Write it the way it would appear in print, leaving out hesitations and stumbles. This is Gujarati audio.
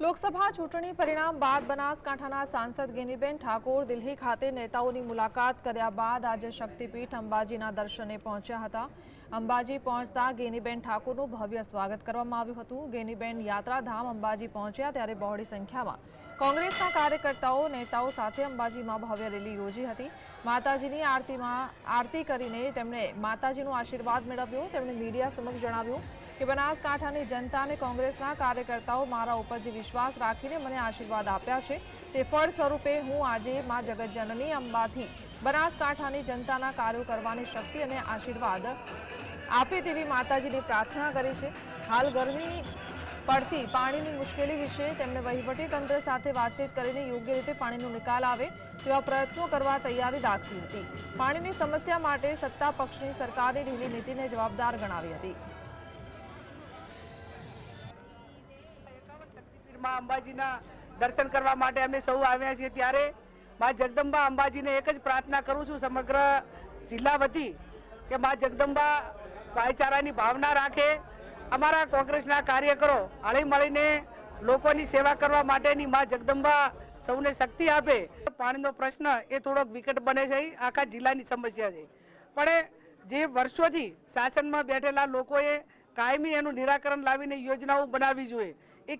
લોકસભા ચૂંટણી પરિણામ બાદ બનાસકાંઠાના સાંસદ ગેનીબેન ઠાકોર દિલ્હી ખાતે નેતાઓની મુલાકાત કર્યા બાદ આજે શક્તિપીઠ અંબાજીના દર્શને પહોંચ્યા હતા। અંબાજી પહોંચતા ગેનીબેન ઠાકોરનું ભવ્ય સ્વાગત કરવામાં આવ્યું હતું। ગેનીબેન યાત્રાધામ અંબાજી પહોંચ્યા ત્યારે બહોળી સંખ્યામાં કોંગ્રેસના કાર્યકર્તાઓ નેતાઓ સાથે અંબાજીમાં ભવ્ય રેલી યોજી હતી। માતાજીની આરતી કરીને તેમણે માતાજીનો આશીર્વાદ મેળવ્યો। તેમણે મીડિયા સમક્ષ જણાવ્યું કે બનાસકાંઠાની જનતા અને કોંગ્રેસના કાર્યકર્તાઓ મારા ઉપર જે વિશ્વાસ રાખીને મને આશીર્વાદ આપ્યા છે તે ફળ સ્વરૂપે હું આજે માં જગતજનની અંબાથી બનાસકાંઠાની જનતાના કાર્યો કરવાની શક્તિ અને આશીર્વાદ આપે તેવી માતાજીની પ્રાર્થના કરી છે। હાલ ગરમી પડતી પાણીની મુશ્કેલી વિશે તેમણે વહીવટી તંત્ર સાથે વાતચીત કરીને યોગ્ય રીતે પાણીનો નિકાલ આવે તેવા પ્રયત્નો કરવા તૈયારી દાખવી હતી। પાણીની સમસ્યા માટે સત્તા પક્ષની સરકારની ઢીલી નીતિને જવાબદાર ગણાવી હતી। અંબાજીના દર્શન કરવા માટે અમે સૌ આવ્યા છીએ ત્યારે માં જગદંબા અંબાજીને એક જ પ્રાર્થના કરું છું સમગ્ર જિલ્લા વતી કે માં જગદંબા ભાઈચારાની ભાવના રાખે। અમારા કોંગ્રેસના કાર્યકરો હળી મળીને લોકોની સેવા કરવા માટેની માં જગદંબા સૌને શક્તિ આપે। પાણીનો પ્રશ્ન એ થોડોક વિકટ બને છે, આખા જિલ્લાની સમસ્યા છે, પણ જે વર્ષોથી શાસનમાં બેઠેલા લોકોએ કાયમી એનું નિરાકરણ લાવીને યોજનાઓ બનાવવી જોઈએ। એ